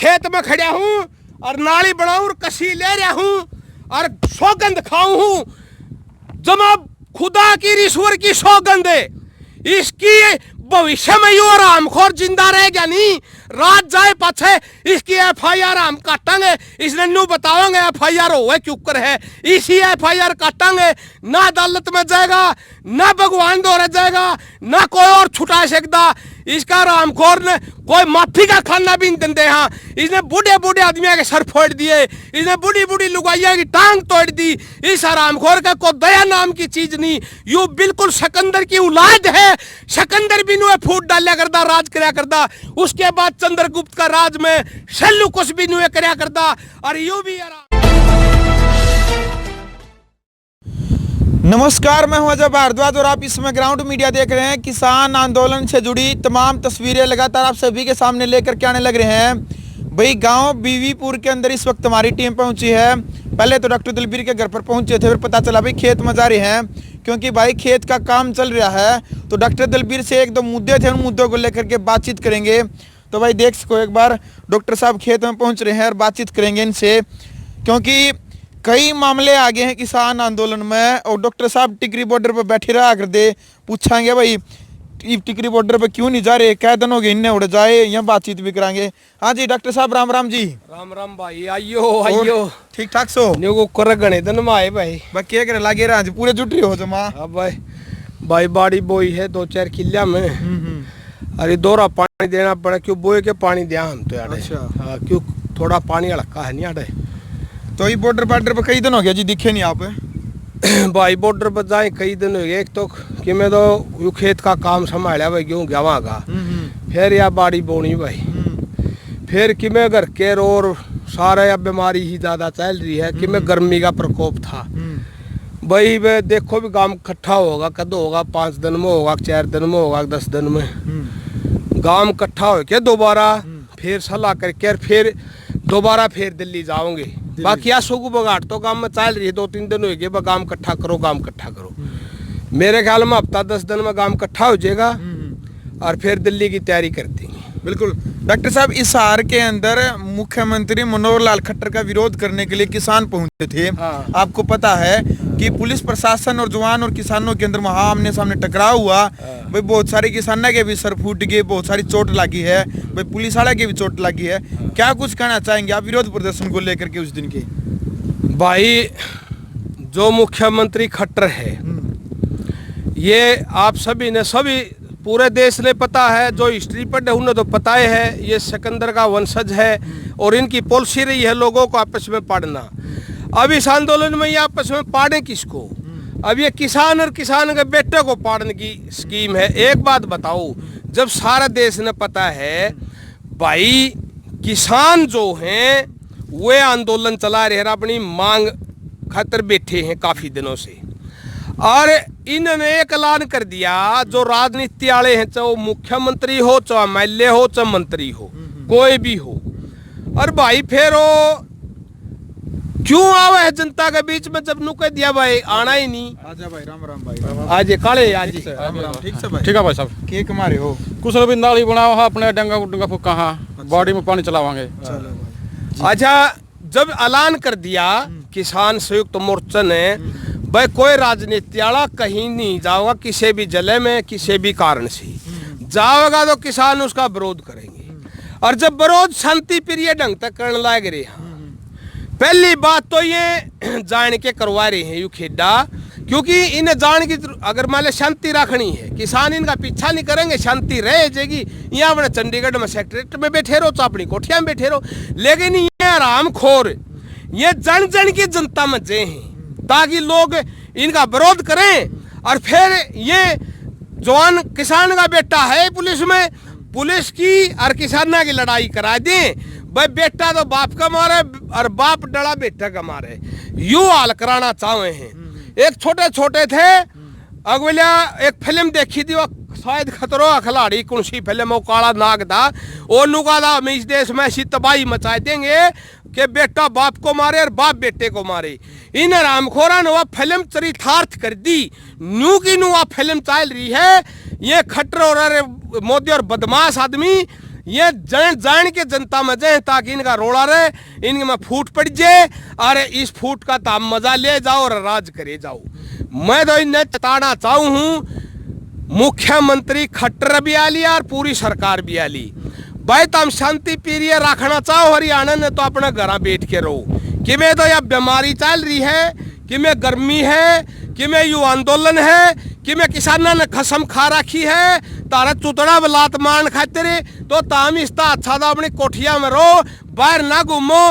खेत में खड़ा हूँ और नाली बनाऊं और कसी ले रहा हूँ और सौगंध खाऊं हूँ, जनाब खुदा की ईश्वर की सौगंध है, इसकी भविष्य में यो रामखोर जिंदा रहेगा नहीं, रात जाए पाछे इसकी FIR हम काटेंगे, इसने न्यू बताओगे FIR हुए क्यों कर है, इसी FIR काटेंगे, ना अदालत में जाएगा, ना भगवान दौरे जाएगा, ना कोई और छुटा सकता। इसका रामखोर ने कोई माफी का खाना भी नहीं दे, हाँ इसने बूढ़े बूढ़े आदमियों के सर फोड़ दिए, इसने बूढ़ी बूढ़ी लुगाइया की टांग तोड़ दी। इस रामखोर का कोई दया नाम की चीज नहीं, यू बिल्कुल सिकंदर की औलाद है। सिकंदर भी नुए फूट डालिया करता, राज करया करता, उसके बाद चंद्रगुप्त का राज में शल्लू कुछ भी नुए करया करता, और यू भी नमस्कार, मैं हूं अजय भारद्वाज और आप इसमें ग्राउंड मीडिया देख रहे हैं। किसान आंदोलन से जुड़ी तमाम तस्वीरें लगातार आप सभी के सामने लेकर के आने लग रहे हैं। भाई गांव बीवीपुर के अंदर इस वक्त हमारी टीम पहुंची है। पहले तो डॉक्टर दलबीर के घर पर पहुंचे थे, फिर पता चला भाई खेत में जा रहे हैं, क्योंकि भाई खेत का काम चल रहा है। तो डॉक्टर दलबीर से एक दो मुद्दे थे, उन मुद्दों को लेकर के बातचीत करेंगे। तो भाई देख सको, एक बार डॉक्टर साहब खेत में पहुँच रहे हैं और बातचीत करेंगे इनसे, क्योंकि कई मामले आगे हैं किसान आंदोलन में। और डॉक्टर साहब टिकरी बॉर्डर पर बैठे रहा कर दे, पूछाएंगे भाई टिकरी बॉर्डर पर क्यों नहीं जा रहे, कै दिन हो गए इन्हें उड़ जाए, यहाँ बातचीत भी कराएंगे। हाँ जी डॉक्टर साहब, राम राम जी। राम राम भाई, आइयो आइयो, ठीक ठाक सो न्यू कर गणे दिन में आए भाई। क्या करे लागे रहा जी, पूरे जुट रही हो जमा। अब भाई बाड़ी बोई है 2-4 किल्ला में, अरे दोरा पानी देना पड़ा, क्यों बोए के पानी दिया हम तो यार। अच्छा। हाँ, क्यों थोड़ा पानी हल्का है नहीं यार। तो ये बॉर्डर पर कई दिन हो गया जी, दिखे नहीं आप। भाई बॉर्डर पर जाए कई दिन हो गए, एक तो कि मैं तो यू खेत का काम संभाला भाई, गेहूँ गवा का, फिर या बाड़ी बोनी भाई, फिर कि मैं घर के और सारा या बीमारी ही ज़्यादा चल रही है, कि मैं गर्मी का प्रकोप था भाई। वे देखो भी काम इकट्ठा होगा, कद होगा 5 दिन में होगा, 4 दिन में होगा, 10 दिन में गांव इकट्ठा हो के दोबारा फिर सलाह करके फिर दोबारा फिर दिल्ली जाओगे। बाकी या सोगु बगाड़ तो काम में चल रही है, 2-3 दिन हो गए, गांव इकट्ठा करो, गांव इकट्ठा करो। मेरे ख्याल में हफ्ता 10 दिन में गांव इकट्ठा हो जाएगा और फिर दिल्ली की तैयारी कर देंगे। बिल्कुल डॉक्टर साहब, इस हार के अंदर मुख्यमंत्री मनोहर लाल खट्टर का विरोध करने के लिए किसान पहुंचे थे। हाँ। आपको पता है कि पुलिस प्रशासन और जवान और किसानों के अंदर वहां आमने सामने टकराव हुआ। भाई बहुत सारे किसानों के भी सर फूट गए, बहुत सारी चोट लगी है, भाई पुलिस वाले के भी चोट लगी है। क्या कुछ कहना चाहेंगे आप विरोध प्रदर्शन को लेकर के उस दिन के? भाई जो मुख्यमंत्री खट्टर है, ये आप सभी ने सभी पूरे देश ने पता है, जो हिस्ट्री पढ़े उन्हें तो पता ही है, ये सिकंदर का वंशज है और इनकी पॉलिसी रही है लोगों को आपस में पाड़ना। अब इस आंदोलन में ये आपस में पाड़े किसको? अब ये किसान और किसान के बेटे को पाड़ने की स्कीम है। एक बात बताओ, जब सारा देश ने पता है भाई किसान जो हैं वे आंदोलन चला रहे हैं, अपनी मांग खातिर बैठे हैं काफी दिनों से, और इन्होंने एक ऐलान कर दिया, जो राजनीति वाले हैं, चाहे वो मुख्यमंत्री हो, चाहे MLA हो, चाहे मंत्री हो, कोई भी हो, और भाई फिर वो क्यों आवे है जनता के बीच में, जब नु कह दिया भाई आना ही नहीं। आजा भाई, राम राम भाई। आज काले आज ठीक से भाई। ठीक है भाई साहब, के कमारे हो? कुछ भी नाली बनाओ अपने डंगा डंगा फुका, हाँ बॉडी में पानी चलावांगे। अच्छा, जब ऐलान कर दिया किसान संयुक्त मोर्चा ने, भाई कोई राजनीति वाला कहीं नहीं जाओगा, किसी भी जिले में किसी भी कारण से जाओगा तो किसान उसका विरोध करेंगे, और जब विरोध शांति प्रिय ढंग तक करने लग रहे हैं। पहली बात तो ये जान के करवा रहे हैं यू खेडा, क्योंकि इन्हें जान की अगर मान लो शांति रखनी है, किसान इनका पीछा नहीं करेंगे, शांति रह जाएगी। यहाँ अपने चंडीगढ़ में सेक्रेटरी में बैठे रहो, तो अपनी कोठिया में बैठे रहो, लेकिन ये आरामखोर ये जन जन की जनता में जे हैं, ताकि लोग इनका विरोध करें, और फिर ये जवान किसान का बेटा है पुलिस में, पुलिस की और किसाना की लड़ाई करा दें। भाई बेटा तो बाप का मारे और बाप डरा बेटा का मारे, यू हाल कराना चाहे हैं। एक छोटे छोटे थे अगला, एक फिल्म देखी थी, वो शायद खतरों का खिलाड़ी कौन सी फिल्म, वो काला नाग था, वो नुका था हम इस देश में ऐसी तबाही मचा देंगे कि बेटा बाप को मारे और बाप बेटे को मारे। इन रामखोरा ने वह फिल्म चरितार्थ कर दी, न्यू की न्यू वह फिल्म चल रही है। ये खट्टर और मोदी और बदमाश आदमी ये जान के जनता में जाए ताकि इनका रोड़ा रहे, इनके में फूट पड़ जाए, अरे इस फूट का ताम मजा ले जाओ और राज करे जाओ। मैं तो इन्हें चताना चाहूँ हूँ, मुख्यमंत्री खट्टर भी आली और पूरी सरकार भी आली भाई, तुम शांति प्रिय रखना चाहो हरियाणा ने तो अपने घर बैठ के रहो। कि में तो यह बीमारी चल रही है, कि में गर्मी है, कि में यू आंदोलन है, कि में किसानों ने कसम खा रखी है तारा चुतड़ा बलात मान खातिर, तो ताम इसका अच्छा था अपनी कोठिया में रहो, बाहर ना घूमो।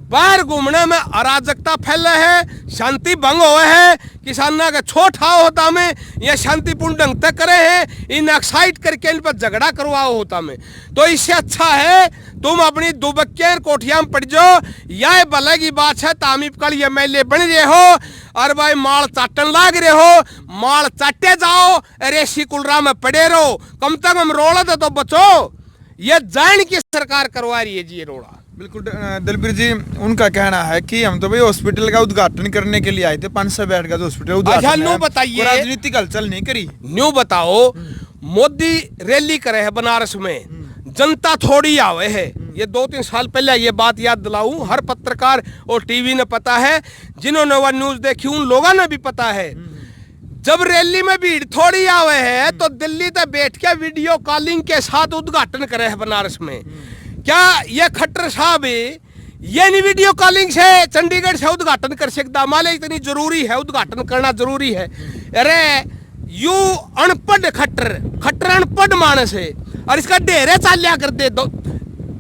बाहर घूमने में अराजकता फैले है, शांति भंग हुए है, किसानों का छोटा होता में ये शांतिपूर्ण ढंग से करे हैं, इन एक्साइट करके इन पर झगड़ा करवाओ होता में। तो इससे अच्छा है तुम अपनी दुबक्के कोठिया में पड़ जाओ। यह भले की बात है तामीब कल MLA बन रहे हो और भाई माल चाटन लाग रहे हो, माल चाटे जाओ, रेसी कुलरा में पड़े रहो, कम से कम रोड़ा तो बचो। ये जान की सरकार करवा रही है जी ये रोड़ा। बिल्कुल दलबीर जी, उनका कहना है कि हम तो भाई हॉस्पिटल का उद्घाटन करने के लिए आए थे, 500 बेड का जो हॉस्पिटल उद्घाटन है, न्यू बताइए, राजनीतिक हलचल नहीं करी। न्यू बताओ, मोदी रैली करे है बनारस में, जनता थोड़ी आवे है। ये 2-3 साल पहले ये बात याद दिलाऊं, हर पत्रकार और टीवी ने पता है, जिन्होंने वह न्यूज देखी उन लोगों ने भी पता है। जब रैली में भीड़ थोड़ी आवे है तो दिल्ली तक बैठ के वीडियो कॉलिंग के साथ उद्घाटन करे है बनारस में। क्या ये खट्टर साहब ये नहीं वीडियो कॉलिंग से चंडीगढ़ से उद्घाटन कर सकता? मान इतनी जरूरी है, उद्घाटन करना जरूरी है। अरे यू अनपढ़ खट्टर अनपढ़ मानस है और इसका ढेरे चाल्या कर दे।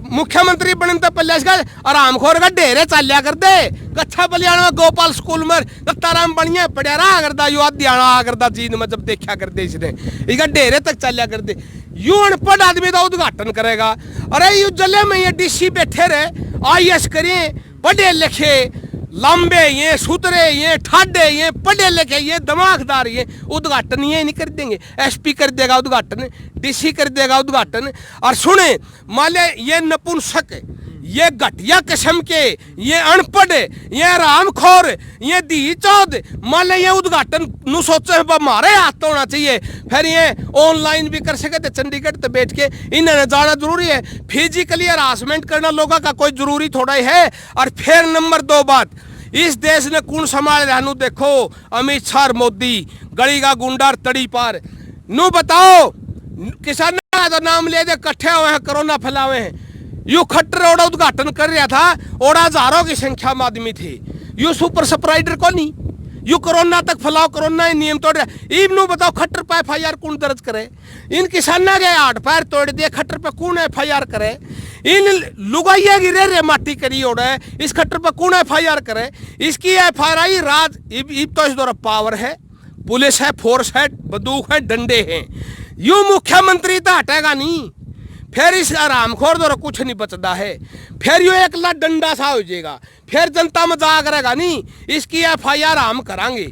मुख्यमंत्री बनने तो पहले इसका आरामखोर का ढेरे चाल्या कर दे। कच्छा बलियान में गोपाल स्कूल में दत्ताराम बढ़िया पढ़िया रहा करता, यू आदियाना करता जींद में जब देखा कर दे इसने, इसका ढेरे तक चाल्या कर दे। यू अनपढ़ आदमी का उद्घाटन करेगा। अरे यू जले में ये DC बैठे रहे, IAS करें, पढ़े लिखे लंबे ये सुतरे ये ठाडे ये पढ़े लिखे ये दिमागदार ये उद्घाटन ये नहीं कर देंगे। SP कर देगा उद्घाटन, DC कर देगा उद्घाटन। और सुने माले ये नपुंसक, ये घटिया किस्म के, ये अनपढ़, ये रामखोर, ये दी चौध, मान ले ये उद्घाटन नु सोचे हमारे हाथ होना चाहिए। फिर ये ऑनलाइन भी कर सके थे, चंडीगढ़ तो बैठ के इन्हें जाना जरूरी है। फिजिकली हरासमेंट करना लोगों का कोई जरूरी थोड़ा ही है। और फिर नंबर 2 बात, इस देश ने कौन संभाल रहनु देखो, अमित शाह मोदी गली का गुंडा तड़ी पार नु बताओ। किसान का नाम ले दे कट्ठे हुए हैं, कोरोना फैलावे हैं। यू खट्टर ओड़ा उद्घाटन कर रहा था, ओड़ा हजारों की संख्या में आदमी थे। यू सुपर स्प्रेडर को नहीं, यू कोरोना तक फैलाओ, कोरोना नियम तोड़ रहा। इब बताओ खट्टर पे FIR कौन दर्ज करे? इन किसाना के हाथ पैर तोड़ दिए, खट्टर पे कौन FIR करे? इन लुगाइया की रे माटी करी ओड़ा है, इस खट्टर पे कौन FIR करे? इसकी FIR राज इब तो इस दौरान पावर है, पुलिस है, फोर्स है, बंदूक है, डंडे हैं। यू मुख्यमंत्री तो हटेगा नहीं, फिर इस आरामखोर द्वारा कुछ नहीं बचता है। फिर यो एक लाख डंडा सा हो जाएगा, फिर जनता में जा करेगा नहीं। इसकी FIR हम करांगे।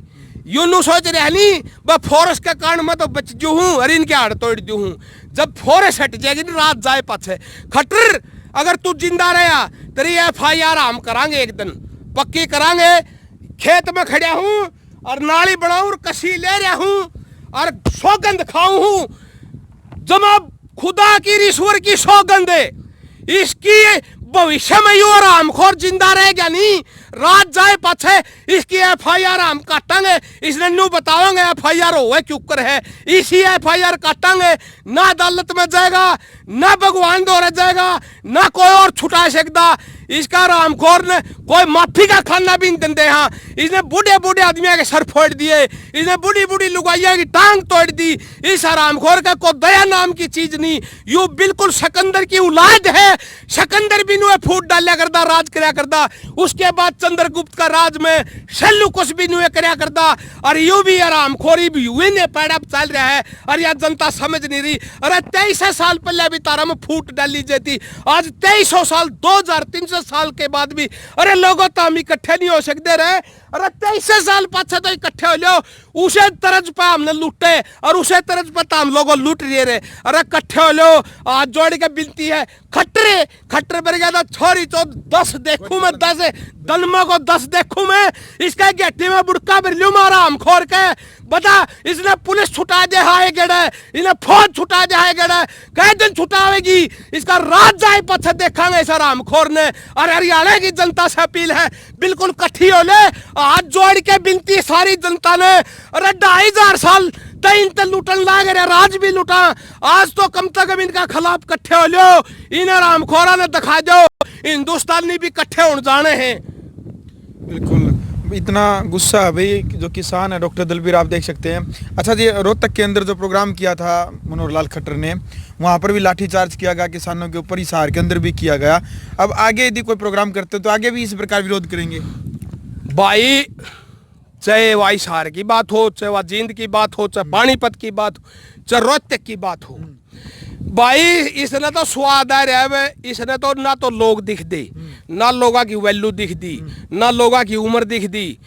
यू नु सोच रहे नहीं ब फोरस के कारण मैं तो बच जू हूँ और इनके हाथ तोड़ दू हूँ। जब फोरस हट जाएगी ना रात जाए पाछे खट्टर, अगर तू जिंदा रहा तेरी FIR हम करांगे, एक दिन पक्की करांगे। खेत में खड़ा हूँ और नाली बनाऊँ और कसी ले रहा हूँ और सौगंध खाऊं हूँ, जनाब खुदा की ईश्वर की सौगंध है। इसकी भविष्य में यू आरामखोर जिंदा रहेगा नहीं, रात जाए पाछे इसकी FIR हम काटेंगे। इसने न्यू बताओगे FIR हुए क्यों कर है, इसी FIR काटेंगे। ना अदालत में जाएगा, ना भगवान दौरे जाएगा, ना कोई और छुटा सकता। इसका रामखोर ने कोई माफी का खाना भी नहीं देते। हाँ, इसने बूढ़े बूढ़े आदमियों के सर फोड़ दिए, इसने बूढ़ी बूढ़ी लुगाइया की टांग तोड़ दी। इस रामखोर का कोई दया नाम की चीज नहीं। यू बिल्कुल सिकंदर की औलाद है। सिकंदर भी नुए फूट डालिया करता, राज करया करता। उसके बाद चंद्रगुप्त का राज में शल्लू कुछ भी नुए करया करता। और यू भी रामखोरी भी हुए ने पैड़ा चल रहा है और यह जनता समझ नहीं रही। अरे 2300 साल पहले भी तारा में फूट डाली जाती, आज 2300 साल 2300 साल के बाद भी अरे लोगों तो हम इकट्ठे नहीं हो सकते रहे। अरे 23 साल पाछे तो इकट्ठे हो लियो, उसे तरज पे हमने लूटे और उसे तरज पे तो हम लोगों लूट रहे रे। अरे इकट्ठे हो लियो, आज जोड़ के बिनती है, खट्टरे पर गया था छोरी तो 10 देखूं मैं, 10 दलमा को 10 देखूं मैं, इसका गेटी में बुड़का भर लियो मारा हम खोर के। बता इसने पुलिस छुटा दे हाय गेड़ा, इन्हें फौज छुटा दे हाय गेड़ा, कई दिन छुटावेगी इसका राज जाए पत्थर देखांगे इस राम खोर ने। और हरियाणा की जनता से अपील है, बिल्कुल इकट्ठी हो ले, हाथ जोड़ के बिनती सारी जनता ने। अरे 2500 साल तीन ते लूटन लाग रहे, राज भी लूटा, आज तो कम से कम इनका खिलाफ इकट्ठे हो लियो, इन्हें रामखोरा ने दिखा दो हिंदुस्तानी भी इकट्ठे हो जाने हैं। बिल्कुल, इतना गुस्सा है भाई जो किसान है डॉक्टर दलबीर, आप देख सकते हैं। अच्छा जी, रोहतक के अंदर जो प्रोग्राम किया था मनोहर लाल खट्टर ने, वहाँ पर भी लाठीचार्ज किया गया किसानों के ऊपर, हिसार के अंदर भी किया गया। अब आगे यदि कोई प्रोग्राम करते तो आगे भी इस प्रकार विरोध करेंगे भाई, चाहे वह हिसार की बात हो, चाहे वह जींद की बात हो, चाहे पानीपत की बात हो, चाहे रोहतक की बात हो। भाई इसने तो स्वाद आ रहा है, इसने तो ना तो लोग दिख दे, ना लोगों की वैल्यू दिख दी, ना लोगों की उम्र दिख दी।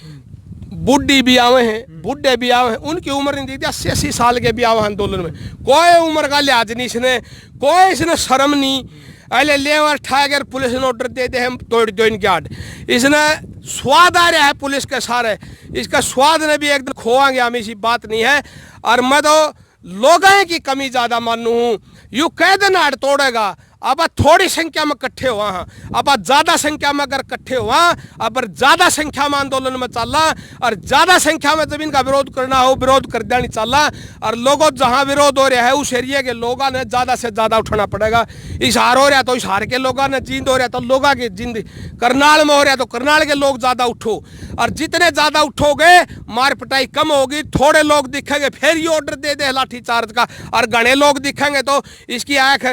बुढ़ी भी आवे हैं, बुढ़े भी आवे हैं, उनकी उम्र नहीं दिखती, 80 साल के भी आवे आंदोलन में, कोई उम्र का लिहाज नहीं इसने, कोई इसने शर्म नहीं। अरे लेवर ठाकर पुलिस ने ऑर्डर दे दे हम तोड़ दो इनके हाथ, इसने स्वाद आ रहा है पुलिस के सारे, इसका स्वाद ने भी एकदम खोआंगे हम, इसी बात नहीं है। और मैं तो लोगों की कमी ज्यादा मानू हूँ, यू कह देना हाथ तोड़ेगा, अब थोड़ी संख्या में इकट्ठे हुआ, अब ज्यादा संख्या में अगर इकट्ठे हुआ, अब ज्यादा संख्या में आंदोलन में चलना, और ज्यादा संख्या में जब इनका विरोध करना हो विरोध कर देनी चलना। और लोगों जहां विरोध हो रहा है उस एरिया के लोगों ने ज्यादा से ज्यादा उठाना पड़ेगा। हिसार हो रहा तो हिसार के लोगों ने, जींद हो रहा तो लोगों की जींद, करनाल में हो रहा तो करनाल के लोग ज्यादा उठो, और जितने ज्यादा उठोगे मार पिटाई कम होगी। थोड़े लोग दिखेंगे फिर ये ऑर्डर दे दे लाठीचार्ज का, और घने लोग दिखेंगे तो इसकी आंख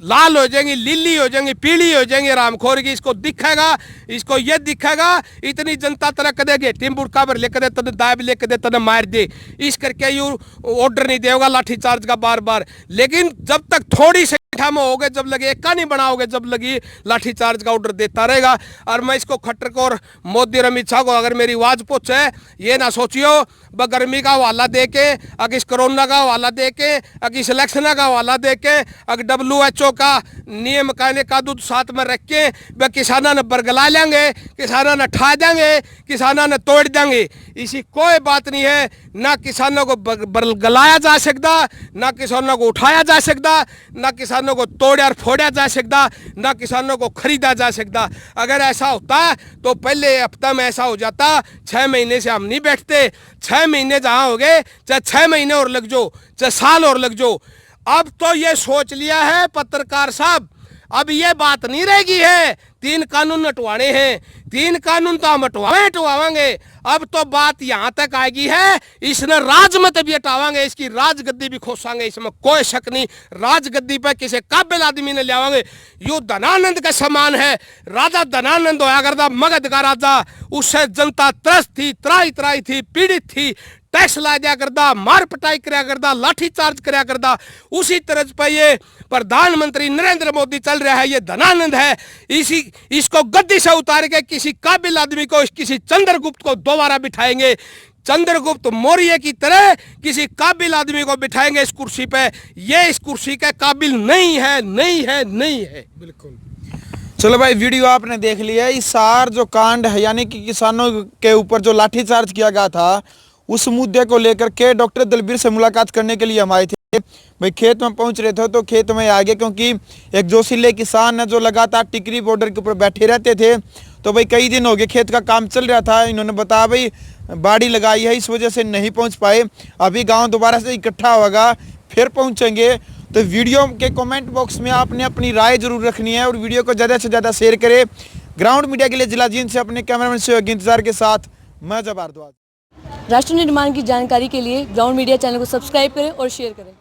लाल हो जाएंगी, लीली हो जाएंगी, पीली हो जाएंगी रामखोर की। इसको दिखेगा, इसको ये दिखेगा इतनी जनता तरह कदे गेटी बुड़का भर ले कदे तने दाब ले कदे तने मार दे, इस करके यू ऑर्डर नहीं देगा लाठीचार्ज का बार बार। लेकिन जब तक थोड़ी संख्या में होगे, जब लगे एका नहीं बनाओगे, जब लगी लाठीचार्ज का ऑर्डर देता रहेगा। और मैं इसको खट्टर को और मोदी और अमित शाह को अगर मेरी आवाज पहुंचे, ये ना सोचियो ब गर्मी का हवाला दे के, अगर इस कोरोना का हवाला दे के, अगर इस इलेक्शन का हवाला दे के, अगर WHO का नियम कहने का दूध साथ में रख के वह किसानों ने बरगला लेंगे, किसानों ने ठा देंगे, किसानों ने तोड़ देंगे, इसी कोई बात नहीं है। ना किसानों को बरगलाया जा सकता, ना किसानों को उठाया जा सकता, ना किसानों को तोड़ा और फोड़ा जा सकता, ना किसानों को खरीदा जा सकता। अगर ऐसा होता तो पहले हफ्ता में ऐसा हो जाता, 6 महीने से हम नहीं बैठते। 6 महीने जहाँ हो गए, चाहे 6 महीने और लग जाओ, चाहे साल और लग जाओ। अब तो ये सोच लिया है पत्रकार साहब, अब ये बात नहीं रहेगी है 3 कानून हटवाने हैं, 3 कानून तो हम हटवाएंगे। अब तो बात यहाँ तक आएगी है, इसने राजमत भी हटावांगे, इसकी राजगद्दी भी खोसांगे, इसमें कोई शक नहीं। राजगद्दी पर किसी काबिल आदमी ने लियावांगे। यू धनानंद का समान है, राजा धनानंद होया करता मगध का राजा, उससे जनता त्रस्त थी, त्राही थी, पीड़ित थी, टैक्स ला दिया करता, मार पिटाई कराया करता, लाठीचार्ज कराया करता। उसी तरह पर ये प्रधानमंत्री नरेंद्र मोदी चल रहा है, ये धनानंद है। इसको गद्दी से उतार के किसी काबिल आदमी को, किसी चंद्रगुप्त को दोबारा बिठाएंगे, चंद्रगुप्त मौर्य की तरह किसी काबिल आदमी को बिठाएंगे इस कुर्सी पे। ये इस कुर्सी के काबिल नहीं है, नहीं है, नहीं है। बिल्कुल। चलो भाई, वीडियो आपने देख लिया। हिसार जो कांड है, यानी कि किसानों के ऊपर जो लाठीचार्ज किया गया था, उस मुद्दे को लेकर के डॉक्टर दलबीर से मुलाकात करने के लिए हम आए थे। भाई खेत में पहुंच रहे थे तो खेत में आ गए, क्योंकि एक जोशीले किसान है जो लगातार टिकरी बॉर्डर के ऊपर बैठे रहते थे। तो भाई कई दिन हो गए खेत का काम चल रहा था, इन्होंने बताया भाई बाड़ी लगाई है, इस वजह से नहीं पहुंच पाए। अभी गांव दोबारा से इकट्ठा होगा, फिर पहुंचेंगे। तो वीडियो के कमेंट बॉक्स में आपने अपनी राय जरूर रखनी है, और वीडियो को ज़्यादा से ज़्यादा शेयर करें। ग्राउंड मीडिया के लिए जिला जींद से अपने कैमरामैन सहयोगी इंतजार के साथ मैं जब भारद्वाज। राष्ट्र निर्माण की जानकारी के लिए ग्राउंड मीडिया चैनल को सब्सक्राइब करें और शेयर करें।